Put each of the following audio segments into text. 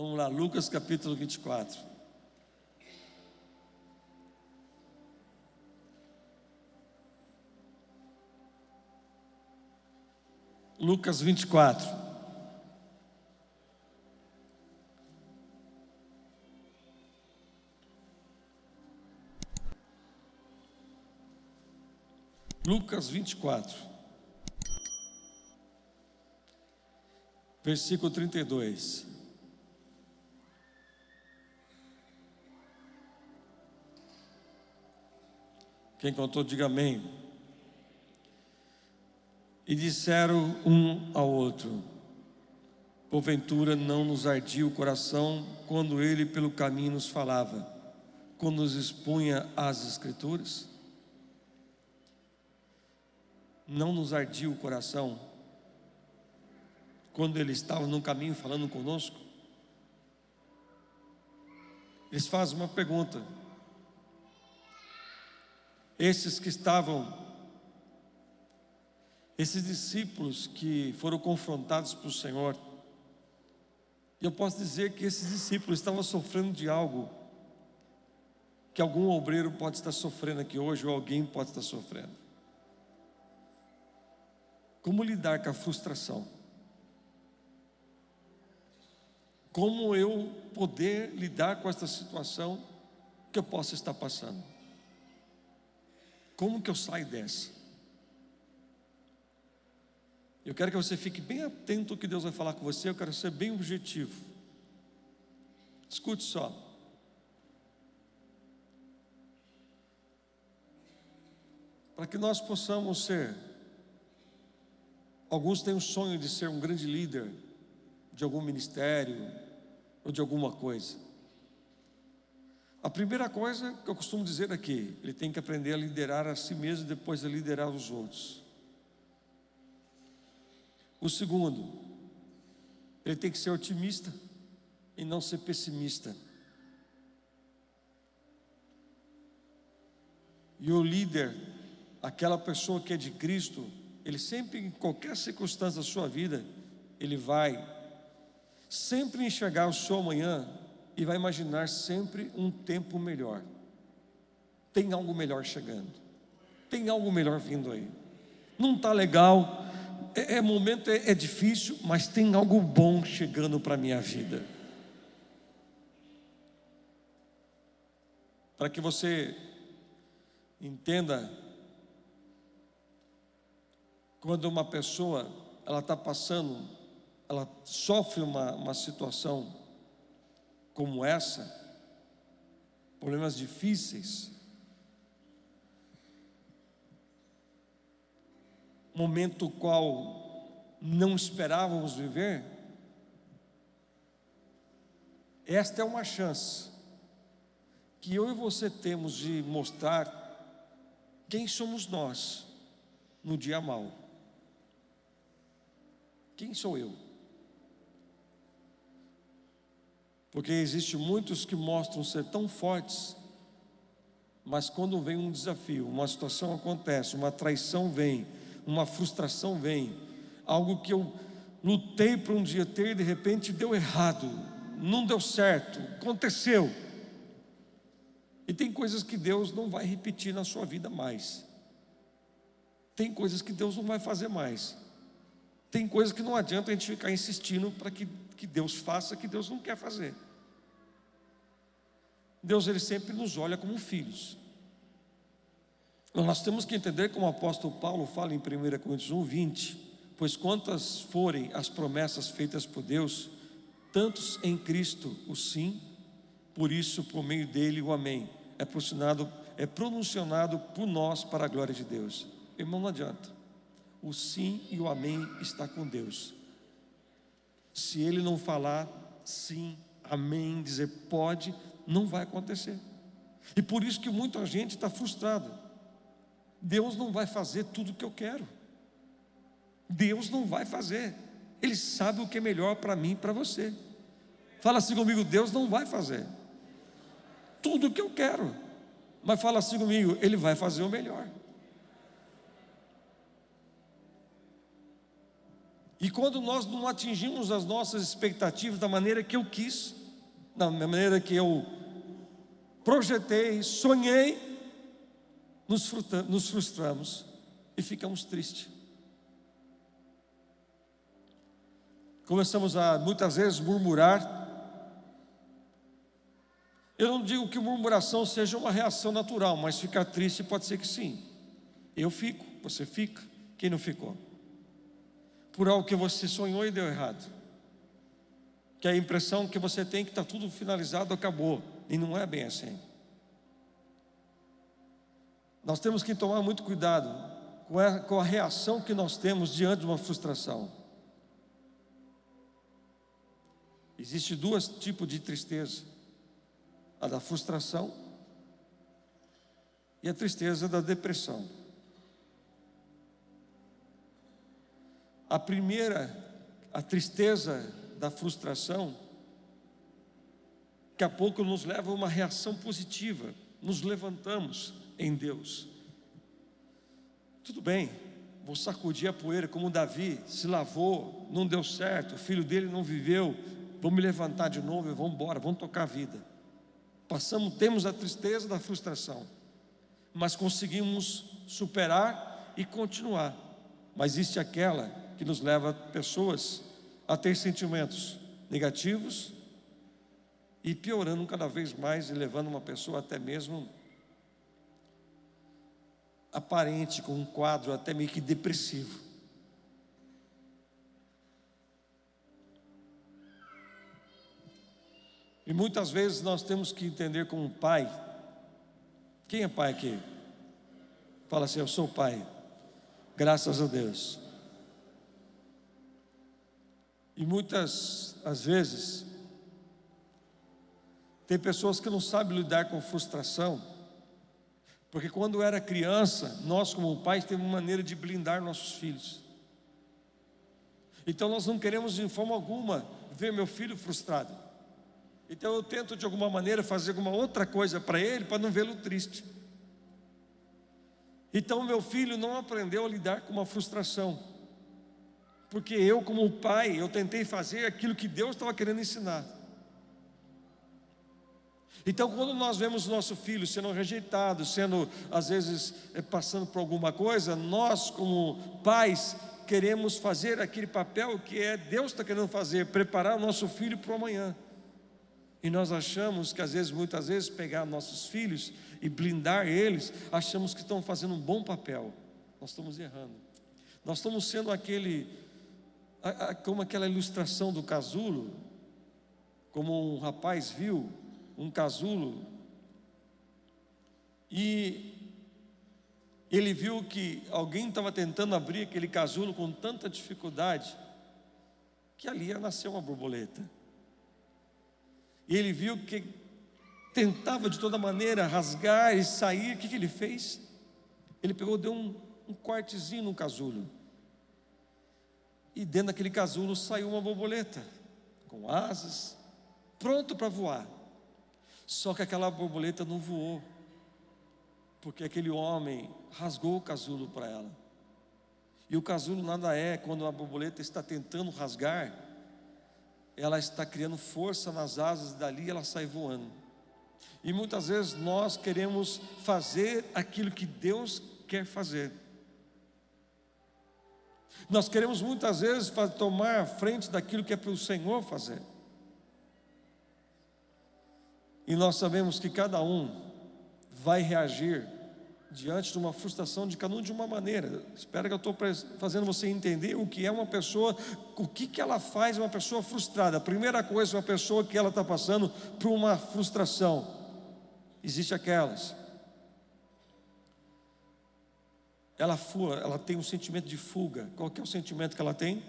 Vamos lá, Lucas capítulo 24. Lucas 24. Lucas 24, versículo 32. Quem contou, diga amém. E disseram um ao outro: porventura não nos ardia o coração quando ele pelo caminho nos falava, quando nos expunha as Escrituras? Não nos ardia o coração quando ele estava no caminho falando conosco? Eles fazem uma pergunta. Esses discípulos que foram confrontados pelo Senhor, e eu posso dizer que esses discípulos estavam sofrendo de algo que algum obreiro pode estar sofrendo aqui hoje, ou alguém pode estar sofrendo. Como lidar com a frustração? Como eu poder lidar com essa situação que eu possa estar passando? Como que eu saio dessa? Eu quero que você fique bem atento ao que Deus vai falar com você. Eu quero ser bem objetivo. Escute só. Para que nós possamos ser, alguns têm o sonho de ser um grande líder de algum ministério ou de alguma coisa. A primeira coisa que eu costumo dizer aqui, ele tem que aprender a liderar a si mesmo e depois a liderar os outros. O segundo, ele tem que ser otimista e não ser pessimista. E o líder, aquela pessoa que é de Cristo, ele sempre, em qualquer circunstância da sua vida, ele vai sempre enxergar o seu amanhã e vai imaginar sempre um tempo melhor. Tem algo melhor chegando, tem algo melhor vindo aí. Não está legal, momento é difícil, mas tem algo bom chegando para a minha vida. Para que você entenda, quando uma pessoa ela está passando, ela sofre uma situação como essa, problemas difíceis, momento qual não esperávamos viver, esta é uma chance que eu e você temos de mostrar quem somos nós no dia mau. Quem sou eu? Porque existem muitos que mostram ser tão fortes, mas quando vem um desafio, uma situação acontece, uma traição vem, uma frustração vem, algo que eu lutei para um dia ter e de repente deu errado, não deu certo, aconteceu. E tem coisas que Deus não vai repetir na sua vida mais. Tem coisas que Deus não vai fazer mais. Tem coisas que não adianta a gente ficar insistindo para que Deus faça, que Deus não quer fazer. Deus, ele sempre nos olha como filhos. Nós temos que entender, como o apóstolo Paulo fala em 1 Coríntios 1:20, pois quantas forem as promessas feitas por Deus, tantos em Cristo o sim, por isso por meio dele o amém é pronunciado por nós para a glória de Deus. Irmão, não adianta. O sim e o amém está com Deus. Se ele não falar sim, amém, dizer pode, não vai acontecer. E por isso que muita gente está frustrada. Deus não vai fazer tudo o que eu quero. Deus não vai fazer. Ele sabe o que é melhor para mim e para você. Fala assim comigo: Deus não vai fazer tudo o que eu quero, mas fala assim comigo: Ele vai fazer o melhor. E quando nós não atingimos as nossas expectativas da maneira que eu quis, da maneira que eu projetei, sonhei, nos frustramos e ficamos tristes. Começamos a muitas vezes murmurar. Eu não digo que murmuração seja uma reação natural, mas ficar triste pode ser que sim. Eu fico, você fica, quem não ficou? Por algo que você sonhou e deu errado. Que a impressão que você tem que está tudo finalizado, acabou. E não é bem assim. Nós temos que tomar muito cuidado com a reação que nós temos diante de uma frustração. Existem dois tipos de tristeza: a da frustração e a tristeza da depressão. A primeira, a tristeza da frustração, daqui a pouco nos leva a uma reação positiva, nos levantamos em Deus. Tudo bem, vou sacudir a poeira como Davi se lavou, não deu certo, o filho dele não viveu, vou me levantar de novo e vamos embora, vamos tocar a vida. Temos a tristeza da frustração, mas conseguimos superar e continuar. Mas existe aquela que nos leva pessoas a ter sentimentos negativos e piorando cada vez mais e levando uma pessoa até mesmo aparente com um quadro até meio que depressivo. E muitas vezes nós temos que entender como pai. Quem é pai aqui? Fala assim: eu sou pai, graças a Deus. E muitas as vezes tem pessoas que não sabem lidar com frustração, porque quando era criança, nós como pais temos uma maneira de blindar nossos filhos. Então nós não queremos de forma alguma ver meu filho frustrado. Então eu tento de alguma maneira fazer alguma outra coisa para ele, para não vê-lo triste. Então meu filho não aprendeu a lidar com uma frustração, porque eu como pai, eu tentei fazer aquilo que Deus estava querendo ensinar. Então quando nós vemos nosso filho sendo rejeitado, sendo às vezes passando por alguma coisa, nós como pais queremos fazer aquele papel que Deus está querendo fazer, preparar o nosso filho para o amanhã. E nós achamos que muitas vezes pegar nossos filhos e blindar eles, achamos que estão fazendo um bom papel. Nós estamos errando. Nós estamos sendo como aquela ilustração do casulo, como um rapaz viu um casulo e ele viu que alguém estava tentando abrir aquele casulo com tanta dificuldade que ali ia nascer uma borboleta. E ele viu que tentava de toda maneira rasgar e sair. O que ele fez? Ele pegou, deu um cortezinho no casulo, e dentro daquele casulo saiu uma borboleta com asas, pronto para voar. Só que aquela borboleta não voou, porque aquele homem rasgou o casulo para ela. E o casulo nada é, quando a borboleta está tentando rasgar, ela está criando força nas asas, dali ela sai voando. E muitas vezes nós queremos fazer aquilo que Deus quer fazer. Nós queremos muitas vezes tomar a frente daquilo que é para o Senhor fazer. E nós sabemos que cada um vai reagir diante de uma frustração de cada um de uma maneira. Espero que eu estou fazendo você entender o que é uma pessoa, o que ela faz uma pessoa frustrada. A primeira coisa, uma pessoa que ela está passando por uma frustração. Existe aquelas. Ela tem um sentimento de fuga. Qual que é o sentimento que ela tem?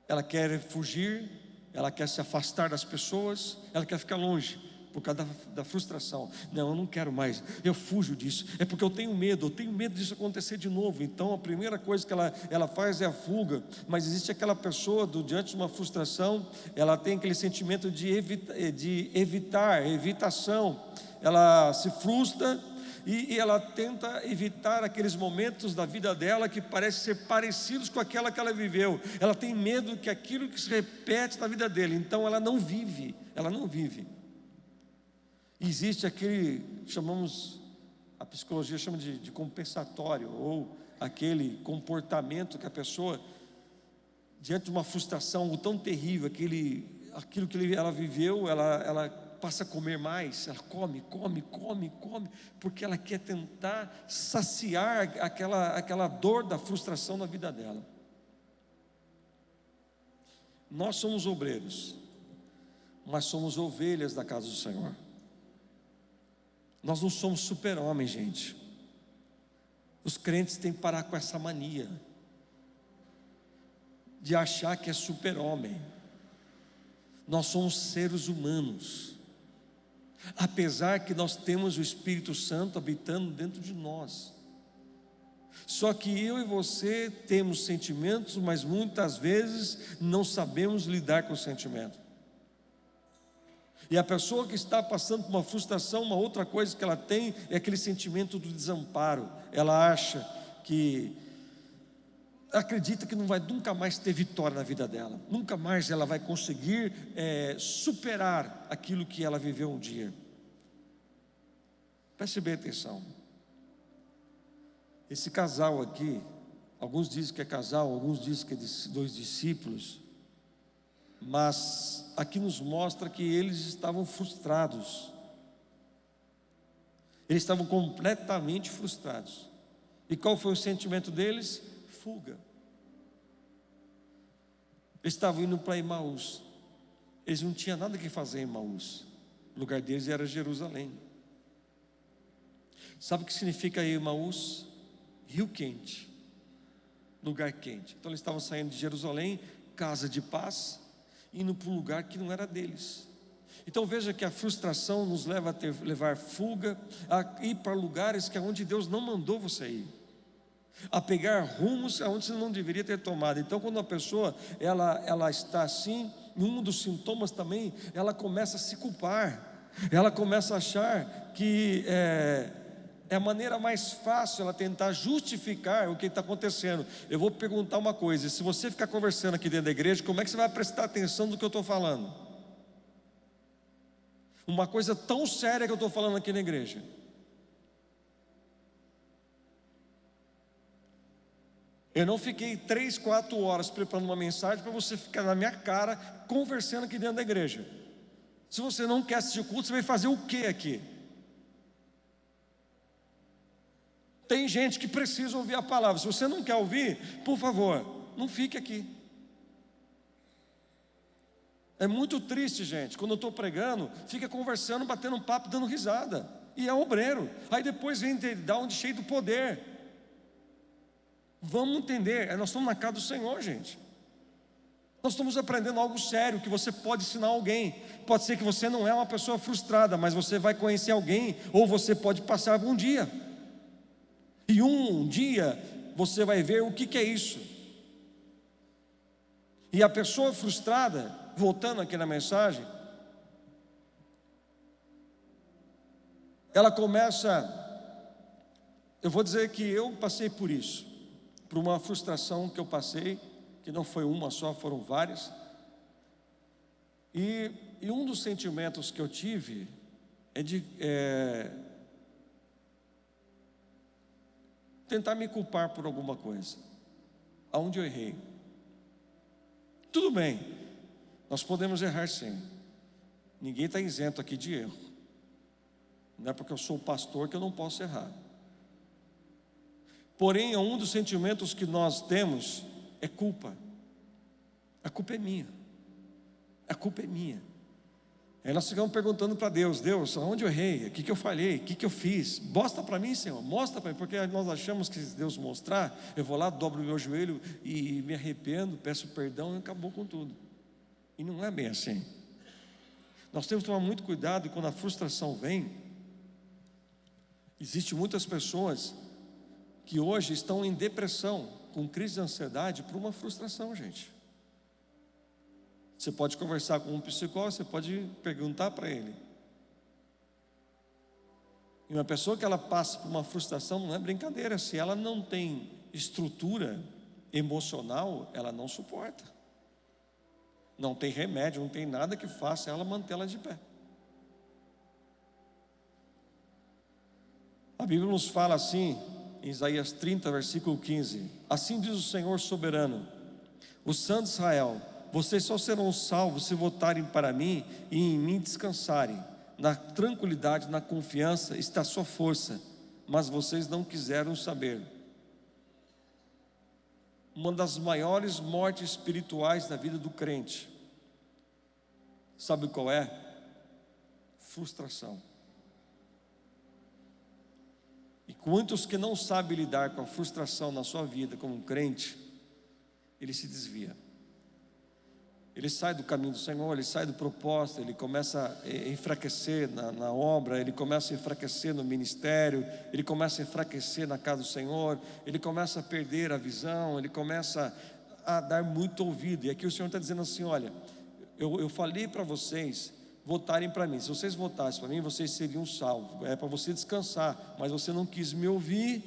Ela quer fugir, ela quer se afastar das pessoas, ela quer ficar longe, por causa da frustração. Não, eu não quero mais, eu fujo disso, é porque eu tenho medo disso acontecer de novo. Então a primeira coisa que ela faz é a fuga. Mas existe aquela pessoa, diante de uma frustração, ela tem aquele sentimento de evitação. Ela se frustra e ela tenta evitar aqueles momentos da vida dela que parecem ser parecidos com aquela que ela viveu. Ela tem medo que aquilo que se repete na vida dele, então ela não vive. Existe aquele, a psicologia chama de compensatório, ou aquele comportamento que a pessoa, diante de uma frustração, algo tão terrível, aquilo que ela viveu, ela passa a comer mais, ela come, porque ela quer tentar saciar aquela dor da frustração na vida dela. Nós somos obreiros, mas somos ovelhas da casa do Senhor. Nós não somos super-homens, gente. Os crentes têm que parar com essa mania de achar que é super-homem. Nós somos seres humanos, apesar que nós temos o Espírito Santo habitando dentro de nós. Só que eu e você temos sentimentos, mas muitas vezes não sabemos lidar com o sentimento. E a pessoa que está passando por uma frustração, uma outra coisa que ela tem é aquele sentimento do desamparo. Ela acredita que não vai nunca mais ter vitória na vida dela, nunca mais ela vai conseguir superar aquilo que ela viveu um dia. Preste bem atenção. Esse casal aqui, alguns dizem que é casal, alguns dizem que é de 2 discípulos, mas aqui nos mostra que eles estavam frustrados. Eles estavam completamente frustrados. E qual foi o sentimento deles? Fuga. Eles estavam indo para Emaús. Eles não tinham nada que fazer em Emaús. O lugar deles era Jerusalém. Sabe o que significa Emaús? Rio quente, lugar quente. Então eles estavam saindo de Jerusalém, casa de paz, indo para um lugar que não era deles. Então veja que a frustração nos leva a levar fuga, a ir para lugares que é onde Deus não mandou você ir, a pegar rumos aonde você não deveria ter tomado. Então quando a pessoa ela está assim, um dos sintomas também, ela começa a se culpar, ela começa a achar que é a maneira mais fácil ela tentar justificar o que está acontecendo. Eu vou perguntar uma coisa: se você ficar conversando aqui dentro da igreja, como é que você vai prestar atenção no que eu estou falando? Uma coisa tão séria que eu estou falando aqui na igreja. Eu não fiquei 3, 4 horas preparando uma mensagem para você ficar na minha cara conversando aqui dentro da igreja. Se você não quer assistir o culto, você vai fazer o que aqui? Tem gente que precisa ouvir a palavra. Se você não quer ouvir, por favor, não fique aqui. É muito triste, gente, quando eu estou pregando, fica conversando, batendo um papo, dando risada. E é obreiro. Aí depois vem dar um de cheio do poder. Vamos entender, nós estamos na casa do Senhor, gente. Nós estamos aprendendo algo sério, que você pode ensinar alguém. Pode ser que você não é uma pessoa frustrada, mas você vai conhecer alguém, ou você pode passar um dia. E um dia você vai ver o que é isso. E a pessoa frustrada, voltando aqui na mensagem, ela começa, eu vou dizer que eu passei por isso, por uma frustração que eu passei, que não foi uma só, foram várias. E um dos sentimentos que eu tive é de tentar me culpar por alguma coisa, aonde eu errei. Tudo bem, nós podemos errar sim, ninguém está isento aqui de erro. Não é porque eu sou pastor que eu não posso errar. Porém, um dos sentimentos que nós temos é culpa. A culpa é minha. A culpa é minha. Aí nós ficamos perguntando para Deus: Deus, aonde eu errei? O que eu falhei? O que eu fiz? Mostra para mim, Senhor, mostra para mim. Porque nós achamos que se Deus mostrar, eu vou lá, dobro o meu joelho e me arrependo, peço perdão e acabou com tudo. E não é bem assim. Nós temos que tomar muito cuidado quando a frustração vem. Existem muitas pessoas que hoje estão em depressão, com crise de ansiedade, por uma frustração, gente. Você pode conversar com um psicólogo, você pode perguntar para ele. E uma pessoa que ela passa por uma frustração não é brincadeira. Se ela não tem estrutura emocional, ela não suporta. Não tem remédio, não tem nada que faça ela mantê-la de pé. A Bíblia nos fala assim, em Isaías 30, versículo 15: assim diz o Senhor soberano, o Santo de Israel: vocês só serão salvos se voltarem para mim e em mim descansarem. Na tranquilidade, na confiança está a sua força, mas vocês não quiseram saber. Uma das maiores mortes espirituais na vida do crente, sabe qual é? Frustração. E quantos que não sabem lidar com a frustração na sua vida como um crente, ele se desvia. Ele sai do caminho do Senhor, ele sai do propósito, ele começa a enfraquecer na obra, ele começa a enfraquecer no ministério, ele começa a enfraquecer na casa do Senhor, ele começa a perder a visão, ele começa a dar muito ouvido. E aqui o Senhor está dizendo assim: olha, eu falei para vocês votarem para mim. Se vocês votassem para mim, vocês seriam salvos. É para você descansar, mas você não quis me ouvir.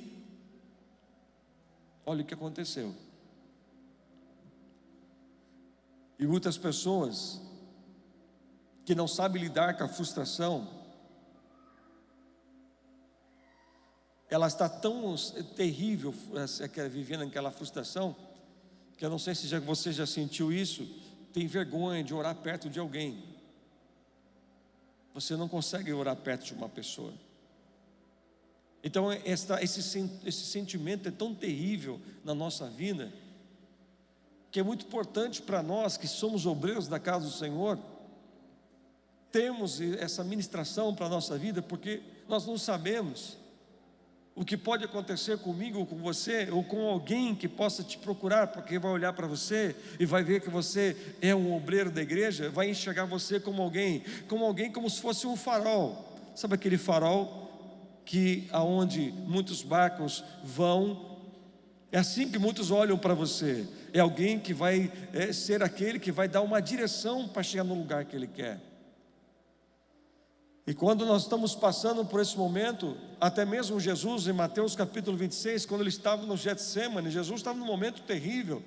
Olha o que aconteceu. E muitas pessoas que não sabem lidar com a frustração, ela está tão terrível vivendo aquela frustração, que eu não sei se você já sentiu isso, tem vergonha de orar perto de alguém. Você não consegue orar perto de uma pessoa. Então esse sentimento é tão terrível na nossa vida, que é muito importante para nós que somos obreiros da casa do Senhor, temos essa ministração para a nossa vida, porque nós não sabemos o que pode acontecer comigo ou com você, ou com alguém que possa te procurar, porque vai olhar para você e vai ver que você é um obreiro da igreja, vai enxergar você como alguém como se fosse um farol. Sabe aquele farol que aonde muitos barcos vão? É assim que muitos olham para você. É alguém que vai ser aquele que vai dar uma direção para chegar no lugar que ele quer. E quando nós estamos passando por esse momento, até mesmo Jesus, em Mateus capítulo 26, quando ele estava no Getsêmani, Jesus estava num momento terrível.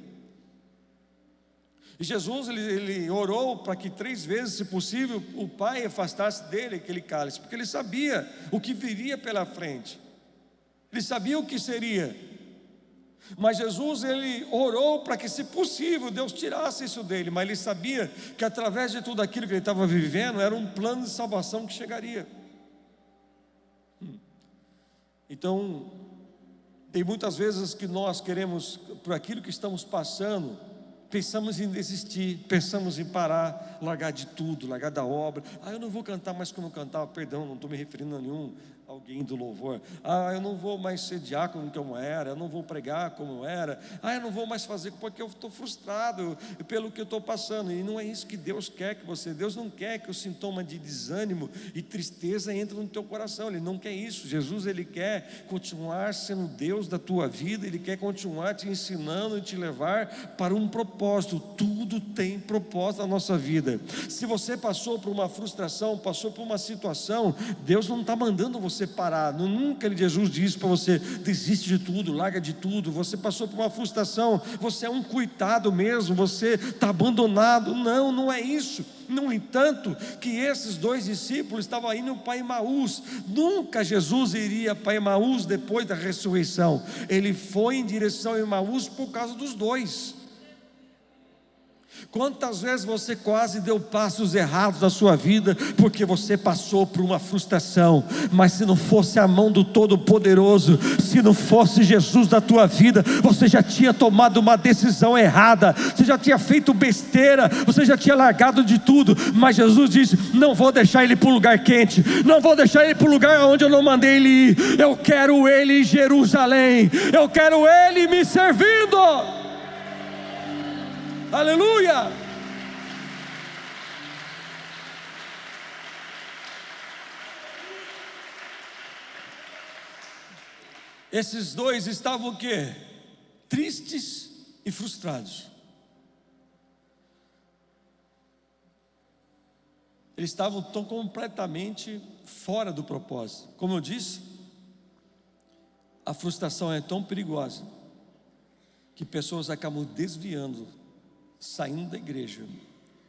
E Jesus, ele orou para que 3 vezes, se possível, o Pai afastasse dele aquele cálice, porque ele sabia o que viria pela frente. Ele sabia o que seria. Mas Jesus, ele orou para que, se possível, Deus tirasse isso dele. Mas ele sabia que através de tudo aquilo que ele estava vivendo, era um plano de salvação que chegaria. Então, tem muitas vezes que nós queremos, por aquilo que estamos passando, pensamos em desistir, pensamos em parar, largar de tudo, largar da obra. Eu não vou cantar mais como eu cantava, perdão, não estou me referindo a alguém do louvor. Eu não vou mais ser diácono como eu era, eu não vou pregar como eu era, eu não vou mais fazer porque eu estou frustrado pelo que eu estou passando. E não é isso que Deus quer que você, Deus não quer que o sintoma de desânimo e tristeza entre no teu coração, Ele não quer isso. Jesus, Ele quer continuar sendo Deus da tua vida, Ele quer continuar te ensinando e te levar para um propósito. Tudo tem propósito na nossa vida. Se você passou por uma frustração, passou por uma situação, Deus não está mandando você parar. Nunca Jesus disse para você: desiste de tudo, larga de tudo. Você passou por uma frustração, você é um coitado mesmo, você está abandonado. Não é isso. No entanto, que esses 2 discípulos estavam indo para Emaús. Nunca Jesus iria para Emaús depois da ressurreição. Ele foi em direção a Emaús por causa dos 2. Quantas vezes você quase deu passos errados na sua vida, porque você passou por uma frustração? Mas se não fosse a mão do Todo-Poderoso, se não fosse Jesus da tua vida, você já tinha tomado uma decisão errada, você já tinha feito besteira, você já tinha largado de tudo. Mas Jesus disse: não vou deixar ele para o lugar quente, não vou deixar ele para o lugar onde eu não mandei ele ir. Eu quero ele em Jerusalém, eu quero ele me servindo. Aleluia! Esses 2 estavam o quê? Tristes e frustrados. Eles estavam tão completamente fora do propósito. Como eu disse, a frustração é tão perigosa que pessoas acabam desviando, saindo da igreja,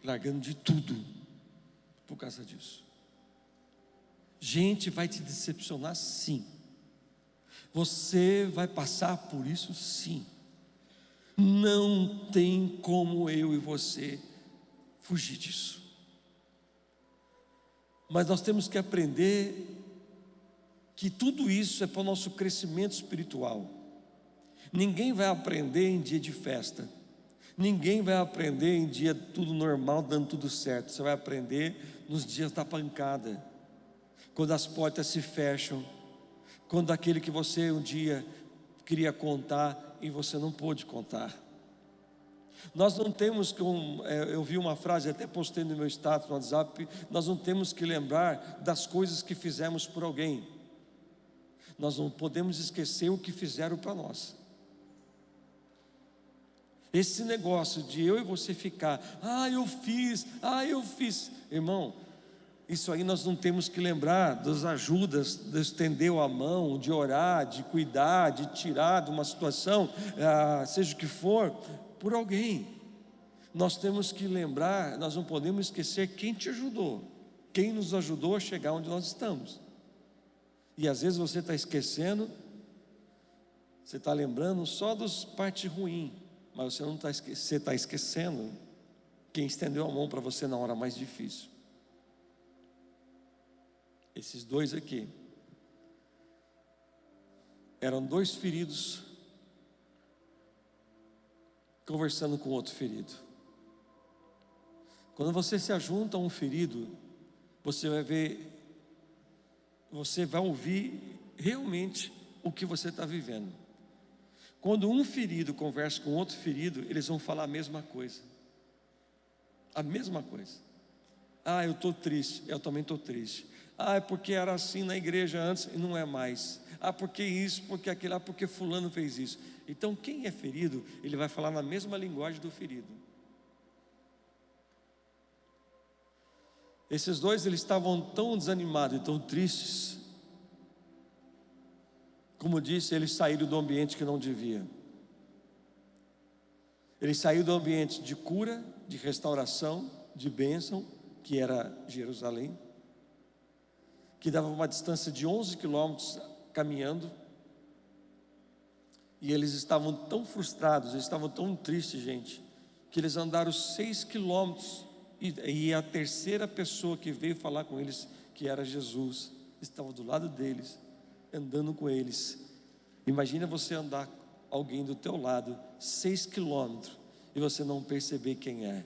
largando de tudo por causa disso. Gente vai te decepcionar, sim. Você vai passar por isso, sim. Não tem como eu e você fugir disso. Mas nós temos que aprender que tudo isso é para o nosso crescimento espiritual. Ninguém vai aprender em dia de festa. Ninguém vai aprender em dia tudo normal, dando tudo certo. Você vai aprender nos dias da pancada, quando as portas se fecham, quando aquele que você um dia queria contar e você não pôde contar. Nós não temos que, eu vi uma frase, até postei no meu status no WhatsApp, nós não temos que lembrar das coisas que fizemos por alguém. Nós não podemos esquecer o que fizeram para nós. Esse negócio de eu e você ficar, eu fiz, irmão, isso aí nós não temos que lembrar das ajudas, de estender a mão, de orar, de cuidar, de tirar de uma situação, seja o que for, por alguém. Nós temos que lembrar, nós não podemos esquecer quem te ajudou, quem nos ajudou a chegar onde nós estamos. E às vezes você está esquecendo, você está lembrando só das partes ruins, mas você não está você está esquecendo quem estendeu a mão para você na hora mais difícil. Esses dois aqui eram dois feridos conversando com outro ferido. Quando você se ajunta a um ferido, você vai ver, você vai ouvir realmente o que você está vivendo. Quando um ferido conversa com outro ferido, eles vão falar a mesma coisa. A mesma coisa. Eu estou triste, eu também estou triste. É porque era assim na igreja antes e não é mais. Porque isso, porque aquilo, porque fulano fez isso. Então quem é ferido, ele vai falar na mesma linguagem do ferido. Esses dois, eles estavam tão desanimados e tão tristes. Como disse, eles saíram do ambiente que não devia. Eles saíram do ambiente de cura, de restauração, de bênção, que era Jerusalém, que dava uma distância de 11 quilômetros caminhando. E eles estavam tão frustrados, eles estavam tão tristes, gente, que eles andaram 6 quilômetros. E a terceira pessoa que veio falar com eles, que era Jesus, estava do lado deles, andando com eles. Imagina você andar alguém do teu lado 6 quilômetros e você não perceber quem é.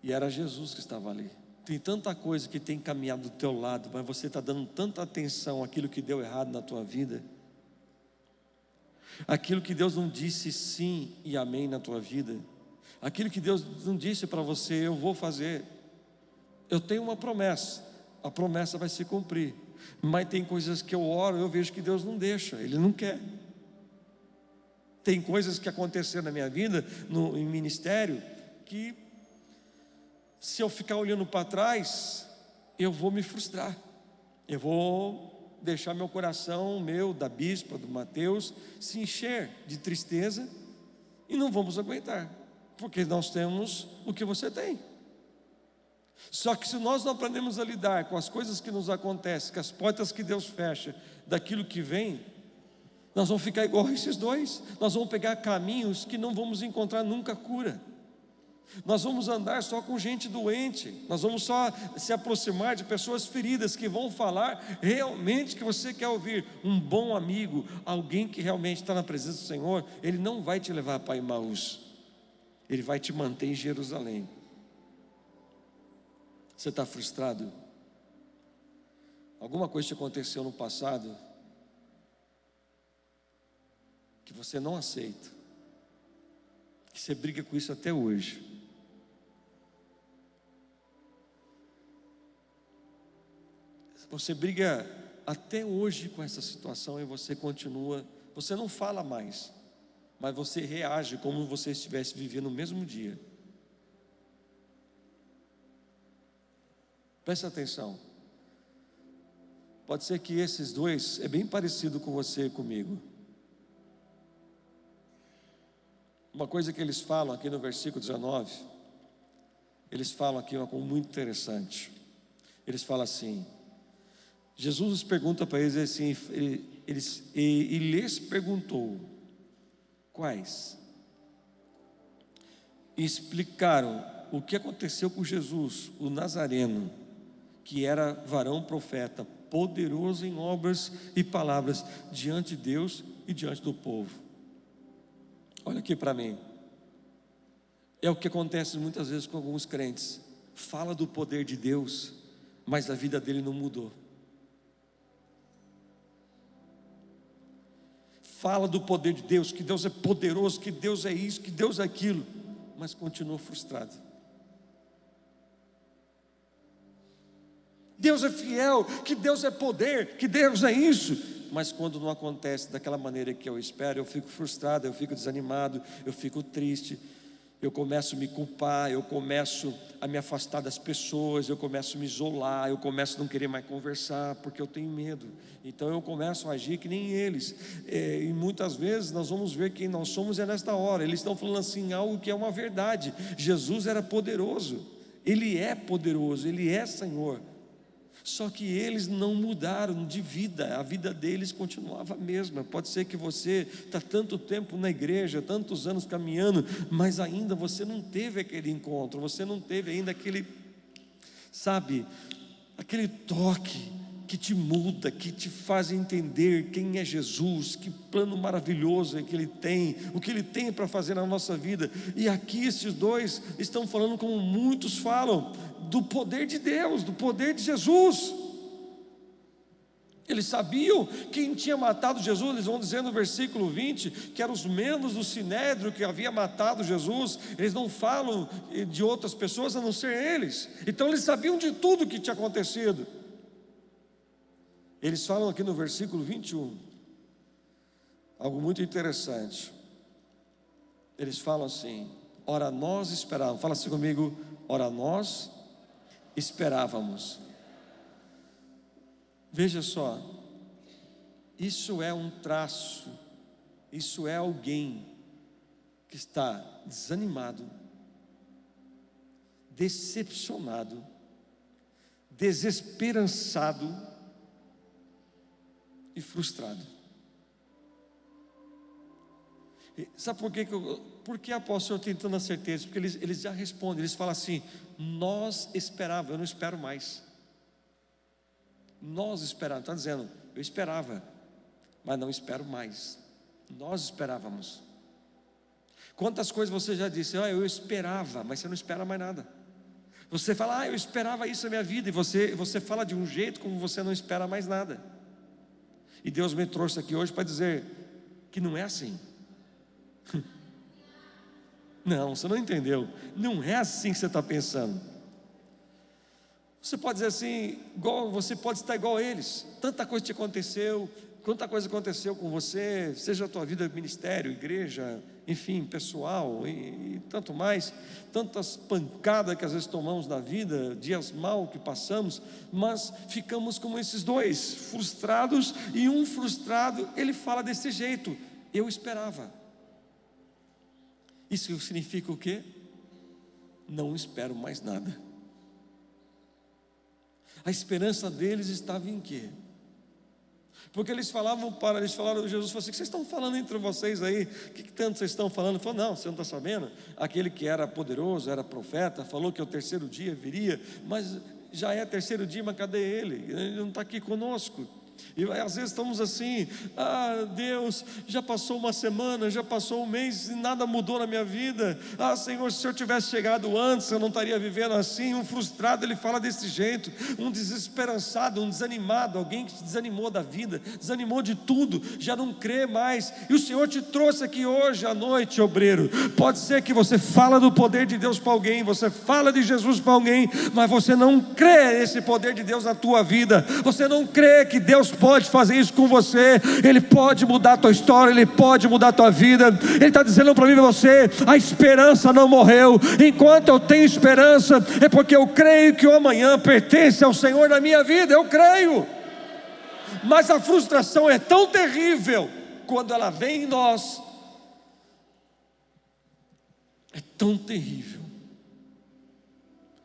E era Jesus que estava ali. Tem tanta coisa que tem caminhado do teu lado, mas você está dando tanta atenção àquilo que deu errado na tua vida, aquilo que Deus não disse sim e amém na tua vida, aquilo que Deus não disse para você, eu vou fazer. Eu tenho uma promessa, a promessa vai se cumprir. Mas tem coisas que eu oro, eu vejo que Deus não deixa, Ele não quer. Tem coisas que aconteceram na minha vida, em ministério, que se eu ficar olhando para trás, eu vou me frustrar. Eu vou deixar meu coração, da bispa, do Mateus, se encher de tristeza e não vamos aguentar, porque nós temos o que você tem. Só que se nós não aprendemos a lidar com as coisas que nos acontecem, com as portas que Deus fecha, daquilo que vem, nós vamos ficar igual a esses dois. Nós vamos pegar caminhos que não vamos encontrar nunca cura. Nós vamos andar só com gente doente. Nós vamos só se aproximar de pessoas feridas que vão falar realmente que você quer ouvir. Um bom amigo, alguém que realmente está na presença do Senhor, ele não vai te levar para Emaús, ele vai te manter em Jerusalém. Você está frustrado? Alguma coisa te aconteceu no passado que você não aceita, que você briga com isso até hoje. Você briga até hoje com essa situação e você continua, você não fala mais, mas você reage como se você estivesse vivendo no mesmo dia. Preste atenção. Pode ser que esses dois é bem parecido com você e comigo. Uma coisa que eles falam aqui no versículo 19, eles falam aqui uma coisa muito interessante. Eles falam assim, Jesus pergunta para eles assim, e lhes perguntou, quais? E explicaram o que aconteceu com Jesus, o Nazareno, que era varão profeta, poderoso em obras e palavras, diante de Deus e diante do povo. Olha aqui para mim, é o que acontece muitas vezes com alguns crentes, fala do poder de Deus, mas a vida dele não mudou. Fala do poder de Deus, que Deus é poderoso, que Deus é isso, que Deus é aquilo, mas continua frustrado. Deus é fiel, que Deus é poder, que Deus é isso, mas quando não acontece daquela maneira que eu espero, eu fico frustrado, eu fico desanimado, eu fico triste, eu começo a me culpar, eu começo a me afastar das pessoas, eu começo a me isolar, eu começo a não querer mais conversar, porque eu tenho medo. Então eu começo a agir que nem eles, e muitas vezes nós vamos ver quem nós somos nesta hora. Eles estão falando assim, algo que é uma verdade. Jesus era poderoso, Ele é poderoso, Ele é Senhor. Só que eles não mudaram de vida, a vida deles continuava a mesma. Pode ser que você está tanto tempo na igreja, tantos anos caminhando, mas ainda você não teve aquele encontro, você não teve ainda aquele, sabe, aquele toque que te muda, que te faz entender quem é Jesus, que plano maravilhoso é que Ele tem, o que Ele tem para fazer na nossa vida. E aqui esses dois estão falando como muitos falam, do poder de Deus, do poder de Jesus. Eles sabiam quem tinha matado Jesus. Eles vão dizer no versículo 20 que eram os membros do Sinédrio que havia matado Jesus. Eles não falam de outras pessoas a não ser eles. Então eles sabiam de tudo o que tinha acontecido. Eles falam aqui no versículo 21 algo muito interessante. Eles falam assim, ora nós esperávamos, fala assim comigo, ora nós esperávamos. Veja só, isso é um traço, isso é alguém que está desanimado, decepcionado, desesperançado e frustrado. Sabe por que apóstolo tem tanta certeza? Porque eles já respondem, eles falam assim, nós esperávamos, eu não espero mais. Nós esperávamos, está dizendo, eu esperava, mas não espero mais. Nós esperávamos. Quantas coisas você já disse, eu esperava, mas você não espera mais nada. Você fala, eu esperava isso na minha vida, e você fala de um jeito como você não espera mais nada. E Deus me trouxe aqui hoje para dizer que não é assim. Não, você não entendeu. Não é assim que você está pensando. Você pode dizer assim, você pode estar igual a eles. Tanta coisa te aconteceu, quanta coisa aconteceu com você, seja a tua vida, ministério, igreja, enfim, pessoal e tanto mais, tantas pancadas que às vezes tomamos na vida, dias mal que passamos, mas ficamos como esses dois, frustrados, e um frustrado, ele fala desse jeito, eu esperava. Isso significa o quê? Não espero mais nada. A esperança deles estava em quê? Porque eles falaram, Jesus falou assim, o que vocês estão falando entre vocês aí? O que tanto vocês estão falando? Ele falou, não, você não está sabendo? Aquele que era poderoso, era profeta, falou que o terceiro dia viria, mas já é terceiro dia, mas cadê ele? Ele não está aqui conosco. E às vezes estamos assim, Deus, já passou uma semana, já passou um mês e nada mudou na minha vida. Senhor, se eu tivesse chegado antes, eu não estaria vivendo assim. Um frustrado, ele fala desse jeito. Um desesperançado, um desanimado, alguém que se desanimou da vida, desanimou de tudo, já não crê mais. E o Senhor te trouxe aqui hoje à noite, obreiro. Pode ser que você fala do poder de Deus para alguém, você fala de Jesus para alguém, mas você não crê nesse poder de Deus na tua vida. Você não crê que Deus Deus pode fazer isso com você. Ele pode mudar a tua história, Ele pode mudar a tua vida. Ele está dizendo para mim e para você: a esperança não morreu. Enquanto eu tenho esperança, é porque eu creio que o amanhã pertence ao Senhor na minha vida. Eu creio. Mas a frustração é tão terrível quando ela vem em nós. É tão terrível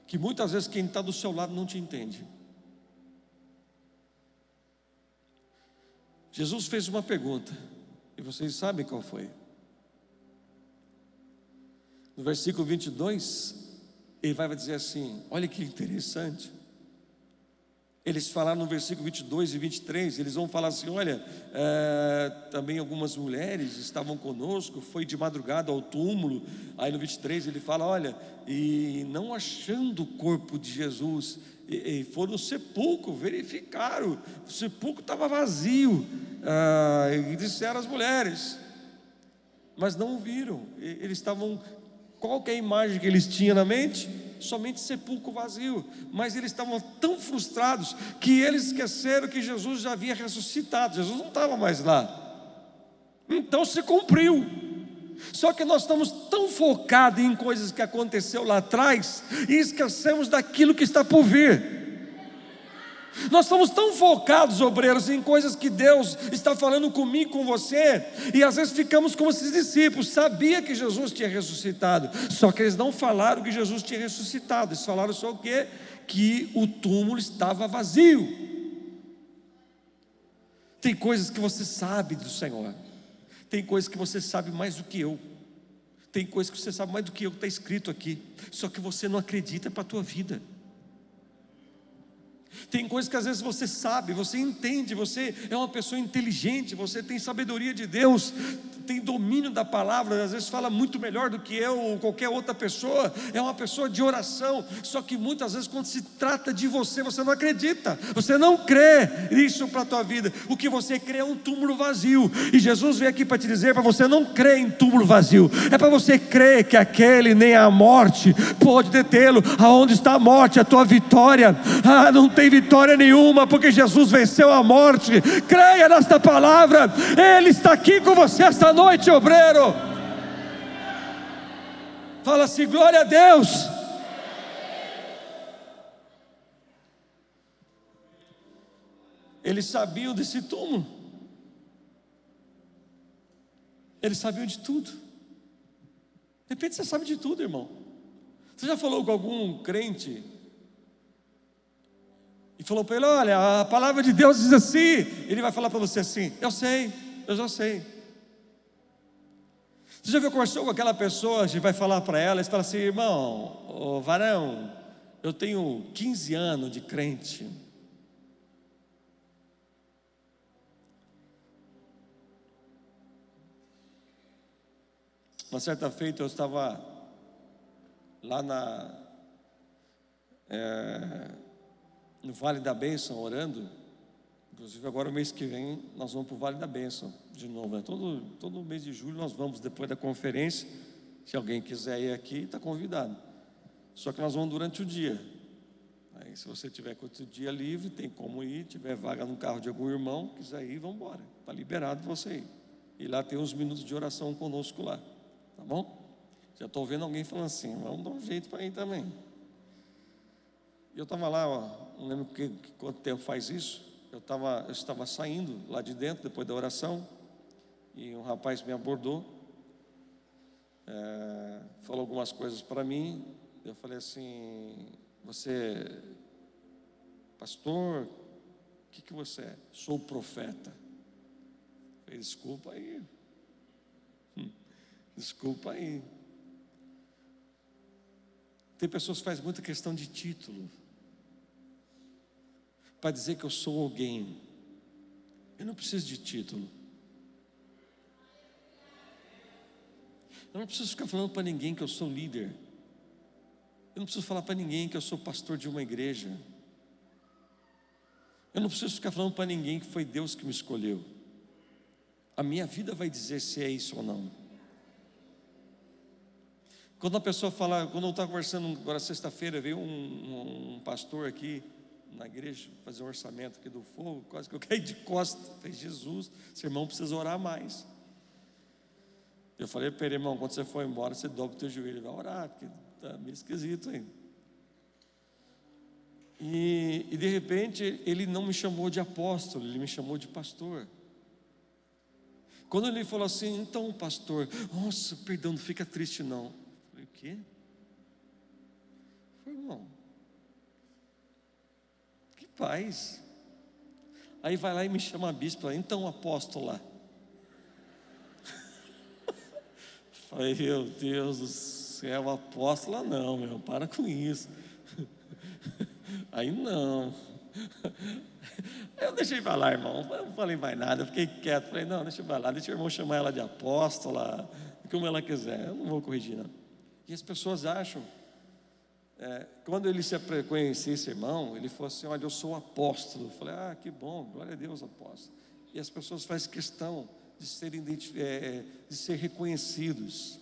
que muitas vezes quem está do seu lado não te entende. Jesus fez uma pergunta, e vocês sabem qual foi. No versículo 22, ele vai dizer assim: olha que interessante. Eles falaram no versículo 22 e 23, eles vão falar assim: olha, também algumas mulheres estavam conosco, foi de madrugada ao túmulo. Aí no 23 ele fala: olha, e não achando o corpo de Jesus, e foram no sepulcro, verificaram, o sepulcro estava vazio, e disseram às mulheres, mas não o viram. Eles estavam, qual que é a imagem que eles tinham na mente? Somente sepulcro vazio. Mas eles estavam tão frustrados que eles esqueceram que Jesus já havia ressuscitado. Jesus não estava mais lá. Então se cumpriu. Só que nós estamos tão focados em coisas que aconteceu lá atrás e esquecemos daquilo que está por vir. Nós estamos tão focados, obreiros, em coisas que Deus está falando comigo, com você, e às vezes ficamos como esses discípulos. Sabia que Jesus tinha ressuscitado, só que eles não falaram que Jesus tinha ressuscitado. Eles falaram só o quê? Que o túmulo estava vazio. Tem coisas que você sabe do Senhor, tem coisas que você sabe mais do que eu, tem coisas que você sabe mais do que eu, que está escrito aqui, só que você não acredita para a tua vida. Tem coisas que às vezes você sabe, você entende, você é uma pessoa inteligente, você tem sabedoria de Deus, tem domínio da palavra, às vezes fala muito melhor do que eu ou qualquer outra pessoa, é uma pessoa de oração. Só que muitas vezes quando se trata de você, você não acredita, você não crê isso para a tua vida. O que você crê é um túmulo vazio, e Jesus veio aqui para te dizer, para você não crer em túmulo vazio, é para você crer que aquele, nem a morte pode detê-lo. Aonde está a morte? A tua vitória? Não tem vitória nenhuma, porque Jesus venceu a morte. Creia nesta palavra, Ele está aqui com você esta noite, obreiro. Fala assim: glória a Deus. Eles sabiam desse túmulo, eles sabiam de tudo. De repente você sabe de tudo, irmão. Você já falou com algum crente e falou para ele: olha, a palavra de Deus diz assim. Ele vai falar para você assim: eu sei, eu já sei. Você já viu, conversou com aquela pessoa, a gente vai falar para ela, e fala assim: irmão, ô varão, eu tenho 15 anos de crente. Uma certa feita eu estava lá no Vale da Bênção orando. Inclusive agora o mês que vem nós vamos para o Vale da Bênção de novo, né? Todo mês de julho nós vamos, depois da conferência. Se alguém quiser ir aqui, está convidado. Só que nós vamos durante o dia. Aí se você tiver outro dia livre, tem como ir. Tiver vaga no carro de algum irmão, quiser ir, vamos embora. Está liberado você ir. E lá tem uns minutos de oração conosco lá. Tá bom? Já estou vendo alguém falando assim: vamos dar um jeito para ir também. E eu estava lá, não lembro quanto tempo faz isso. Eu estava saindo lá de dentro, depois da oração, e um rapaz me abordou, falou algumas coisas para mim. Eu falei assim: você, pastor, o que você é? Sou profeta. Eu falei: desculpa aí, desculpa aí. Tem pessoas que fazem muita questão de título, para dizer que eu sou alguém. Eu não preciso de título. Eu não preciso ficar falando para ninguém que eu sou líder. Eu não preciso falar para ninguém que eu sou pastor de uma igreja. Eu não preciso ficar falando para ninguém que foi Deus que me escolheu. A minha vida vai dizer se é isso ou não. Quando a pessoa fala, quando eu estava conversando agora sexta-feira, veio um pastor aqui na igreja, fazer um orçamento aqui do fogo, quase que eu caí de costas. Eu falei, Jesus, esse irmão precisa orar mais. Eu falei para ele, irmão, quando você for embora, você dobra o teu joelho e vai orar, porque está meio esquisito ainda. E de repente, ele não me chamou de apóstolo, ele me chamou de pastor. Quando ele falou assim, então pastor, nossa, perdão, não fica triste não. Eu falei, o quê? Eu falei, irmão, que paz. Aí vai lá e me chama a bispa, então apóstolo lá. Falei, meu Deus do céu, apóstola não, meu, para com isso. Aí não. Eu deixei pra lá, irmão, eu não falei mais nada, eu fiquei quieto. Falei, não, deixa pra lá, deixa o irmão chamar ela de apóstola, como ela quiser, eu não vou corrigir não. E as pessoas acham, quando ele se conhecia esse irmão, ele falou assim, olha, eu sou apóstolo. Eu falei, que bom, glória a Deus, apóstolo. E as pessoas fazem questão de ser reconhecidos.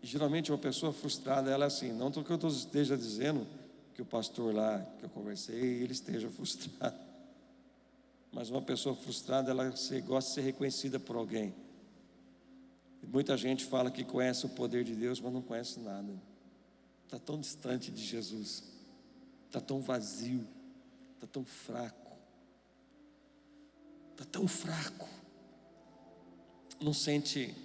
E geralmente uma pessoa frustrada, ela é assim, não que eu esteja dizendo que o pastor lá que eu conversei, ele esteja frustrado, mas uma pessoa frustrada, ela gosta de ser reconhecida por alguém. E muita gente fala que conhece o poder de Deus, mas não conhece nada, está tão distante de Jesus, está tão vazio, está tão fraco, não sente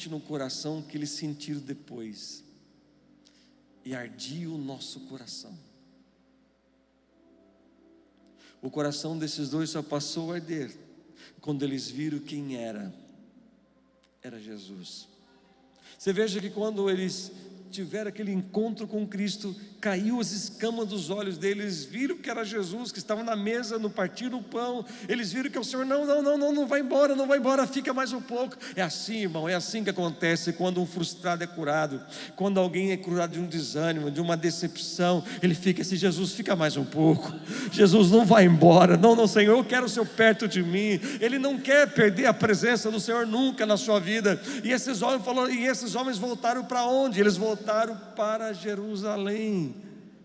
no coração o que eles sentiram depois. E ardia o nosso coração. O coração desses dois só passou a arder quando eles viram quem era Jesus. Você veja que quando eles tiveram aquele encontro com Cristo, caiu as escamas dos olhos deles, viram que era Jesus, que estava na mesa, no partir do pão. Eles viram que o Senhor, não vai embora, fica mais um pouco. É assim, irmão, é assim que acontece quando um frustrado é curado, quando alguém é curado de um desânimo, de uma decepção, ele fica assim, Jesus, fica mais um pouco, Jesus, não vai embora, não, Senhor, eu quero o Senhor perto de mim. Ele não quer perder a presença do Senhor nunca na sua vida. E esses homens voltaram para onde? Eles voltaram para Jerusalém,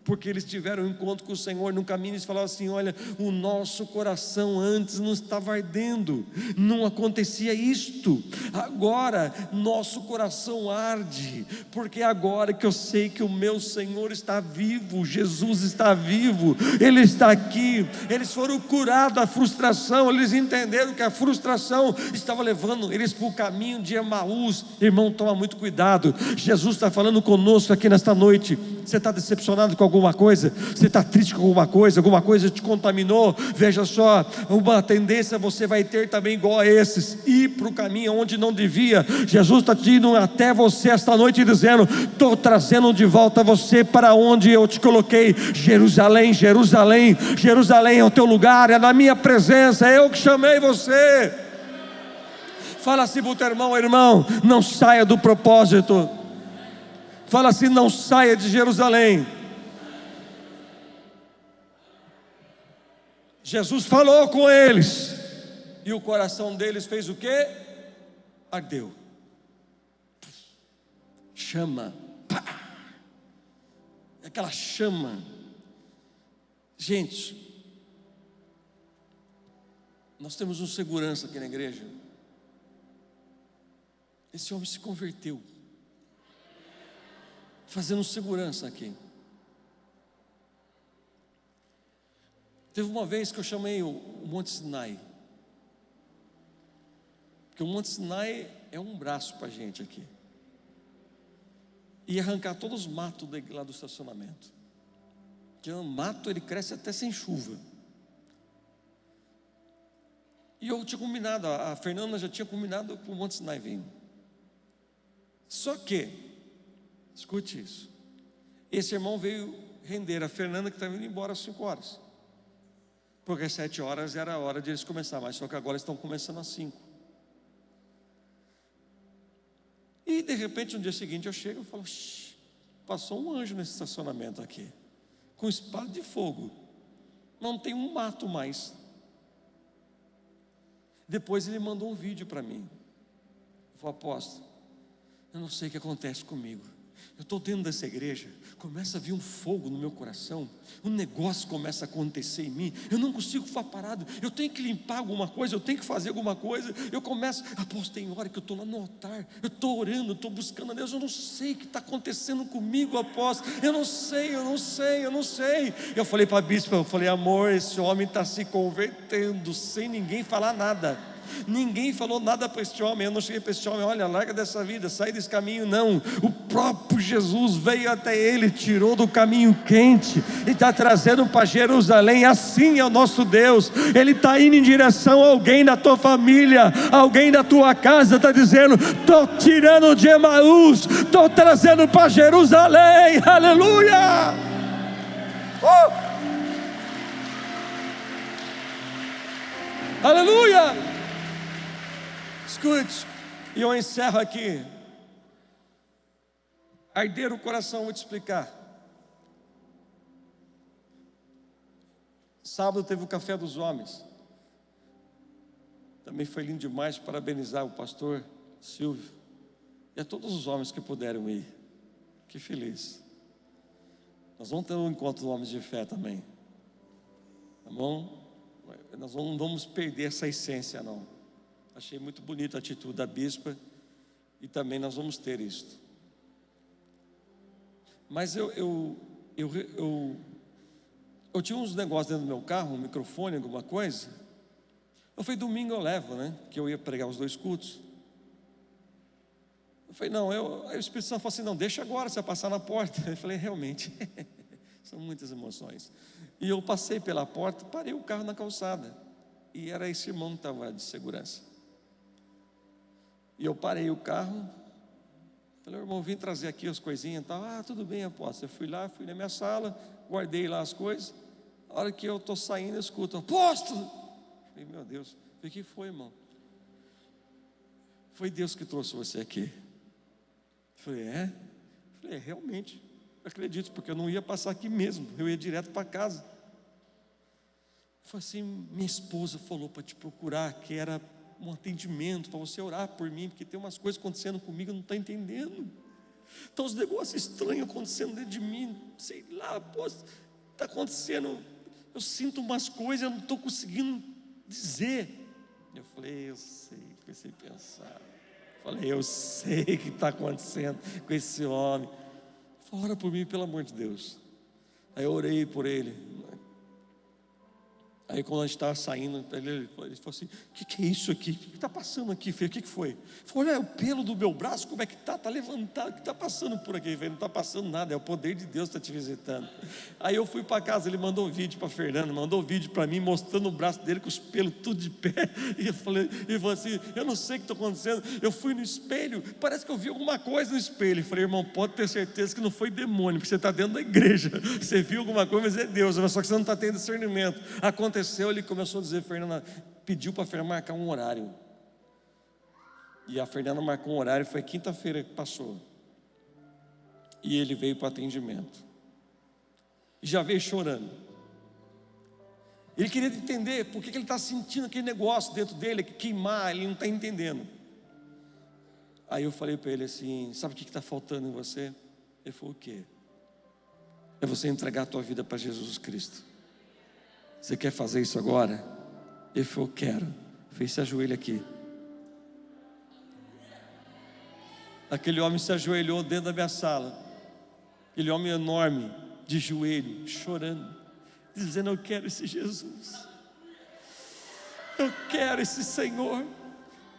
porque eles tiveram um encontro com o Senhor. No caminho eles falaram assim, olha, o nosso coração antes não estava ardendo, não acontecia isto, agora nosso coração arde, porque agora que eu sei que o meu Senhor está vivo, Jesus está vivo, Ele está aqui. Eles foram curados da frustração, eles entenderam que a frustração estava levando eles para o caminho de Emaús. Irmão, toma muito cuidado, Jesus está falando conosco aqui nesta noite. Você está decepcionado com alguma coisa? Você está triste com alguma coisa te contaminou? Veja só, uma tendência você vai ter também igual a esses, ir para o caminho onde não devia. Jesus está indo até você esta noite dizendo, estou trazendo de volta você para onde eu te coloquei. Jerusalém, Jerusalém, Jerusalém é o teu lugar, é na minha presença, é eu que chamei você. Fala assim para o teu irmão, não saia do propósito. Fala assim, não saia de Jerusalém. Jesus falou com eles, e o coração deles fez o quê? Ardeu. Chama. Pá. Aquela chama. Gente, nós temos um segurança aqui na igreja. Esse homem se converteu, fazendo segurança aqui. Teve uma vez que eu chamei o Monte Sinai, porque o Monte Sinai é um braço para a gente aqui, e arrancar todos os matos lá do estacionamento, porque o mato ele cresce até sem chuva. E eu tinha combinado, a Fernanda já tinha combinado para o Monte Sinai vir. Só que, escute isso, esse irmão veio render a Fernanda, que estava indo embora às 5 horas, porque às 7 horas era a hora de eles começar, mas só que agora estão começando às 5. E de repente no dia seguinte eu chego e falo, passou um anjo nesse estacionamento aqui, com espada de fogo, não tem um mato mais. Depois ele mandou um vídeo para mim. Eu falei, apóstolo, eu não sei o que acontece comigo, eu estou dentro dessa igreja, começa a vir um fogo no meu coração, um negócio começa a acontecer em mim, eu não consigo ficar parado, eu tenho que limpar alguma coisa, eu tenho que fazer alguma coisa, eu começo, apóstolo, tem hora que eu estou lá no altar, eu estou orando, eu estou buscando a Deus, eu não sei o que está acontecendo comigo, apóstolo, eu não sei. Eu falei para a bispa, eu falei, amor, esse homem está se convertendo, sem ninguém falar nada. Ninguém falou nada para este homem. Eu não cheguei para este homem, olha, larga dessa vida, sai desse caminho. Não, o próprio Jesus veio até ele, tirou do caminho quente e está trazendo para Jerusalém. Assim é o nosso Deus. Ele está indo em direção a alguém da tua família, alguém da tua casa, está dizendo, estou tirando de Emaús, estou trazendo para Jerusalém. Aleluia. Aleluia. Escute, e eu encerro aqui. Arder o coração, vou te explicar. Sábado teve o café dos homens. Também foi lindo demais, parabenizar o pastor Silvio e a todos os homens que puderam ir. Que feliz. Nós vamos ter um encontro de homens de fé também. Tá bom? Nós não vamos perder essa essência, não. Achei muito bonita a atitude da bispa, e também nós vamos ter isso. Mas eu tinha uns negócios dentro do meu carro, um microfone, alguma coisa. Eu falei, domingo eu levo, né? Que eu ia pregar os 2 cultos. Eu falei, não, aí o Espírito Santo falou assim, não, deixa agora, você vai passar na porta. Eu falei, realmente, são muitas emoções. E eu passei pela porta, parei o carro na calçada, e era esse irmão que estava de segurança. E eu parei o carro, falei, irmão, vim trazer aqui as coisinhas e tal. Ah, tudo bem, apóstolo. Eu fui lá, fui na minha sala, guardei lá as coisas. A hora que eu estou saindo, eu escuto, apóstolo. Eu falei, meu Deus, o que foi, irmão? Foi Deus que trouxe você aqui. Eu falei, é? Eu falei, realmente, eu acredito, porque eu não ia passar aqui mesmo, eu ia direto para casa. Eu falei assim, minha esposa falou para te procurar, que era um atendimento, para você orar por mim, porque tem umas coisas acontecendo comigo, eu não estou entendendo. Então os negócios estranhos acontecendo dentro de mim, sei lá, está acontecendo, eu sinto umas coisas, eu não estou conseguindo dizer. Eu falei, eu sei, comecei a pensar. Falei, eu sei o que está acontecendo com esse homem. Falei, ora por mim, pelo amor de Deus. Aí eu orei por ele. Aí quando a gente estava saindo, ele falou assim, o que é isso aqui? O que está passando aqui, filho? O que foi? Ele falou, olha, o pelo do meu braço, como é que está? Está levantado, o que está passando por aqui? Ele não está passando nada, é o poder de Deus que está te visitando. Aí eu fui para casa, ele mandou um vídeo para a Fernanda, mandou um vídeo para mim, mostrando o braço dele com os pelos tudo de pé. E eu falei, ele falou assim, eu não sei o que está acontecendo. Eu fui no espelho, parece que eu vi alguma coisa no espelho. Eu falei, irmão, pode ter certeza que não foi demônio, porque você está dentro da igreja. Você viu alguma coisa, mas é Deus, só que você não está tendo discernimento. Aconteceu, ele começou a dizer, Fernanda, pediu para a Fernanda marcar um horário. E a Fernanda marcou um horário, foi quinta-feira que passou. E ele veio para atendimento. E já veio chorando. Ele queria entender por que ele está sentindo aquele negócio dentro dele, que queimar, ele não está entendendo. Aí eu falei para ele assim, sabe o que está faltando em você? Ele falou, o quê? É você entregar a tua vida para Jesus Cristo. Você quer fazer isso agora? Ele falou, quero. Eu falei, se ajoelha aqui. Aquele homem se ajoelhou dentro da minha sala. Aquele homem enorme, de joelho, chorando, dizendo, eu quero esse Jesus. Eu quero esse Senhor.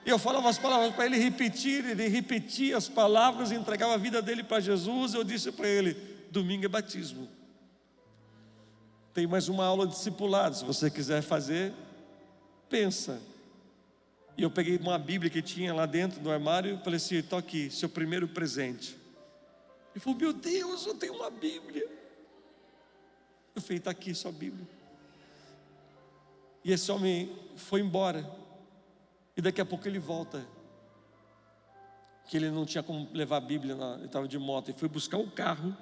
E eu falava as palavras para ele repetir, ele repetia as palavras e entregava a vida dele para Jesus. Eu disse para ele, domingo é batismo. Tem mais uma aula de discipulado, se você quiser fazer, pensa. E eu peguei uma Bíblia que tinha lá dentro do armário e falei assim, estou aqui, seu primeiro presente. Ele falou, meu Deus, eu tenho uma Bíblia. Eu falei, está aqui sua Bíblia. E esse homem foi embora. E daqui a pouco ele volta. Que ele não tinha como levar a Bíblia, ele estava de moto. Ele foi buscar o carro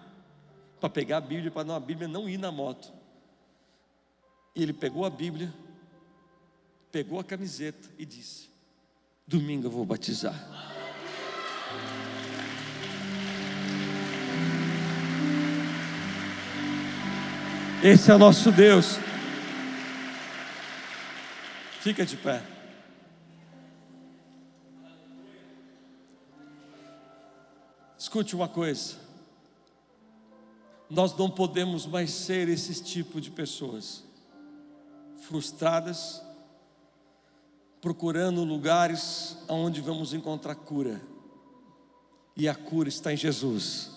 para pegar a Bíblia, para a Bíblia não ir na moto. E ele pegou a Bíblia, pegou a camiseta e disse, domingo eu vou batizar. Esse é o nosso Deus. Fica de pé. Escute uma coisa. Nós não podemos mais ser esse tipo de pessoas frustradas, procurando lugares onde vamos encontrar cura. E a cura está em Jesus.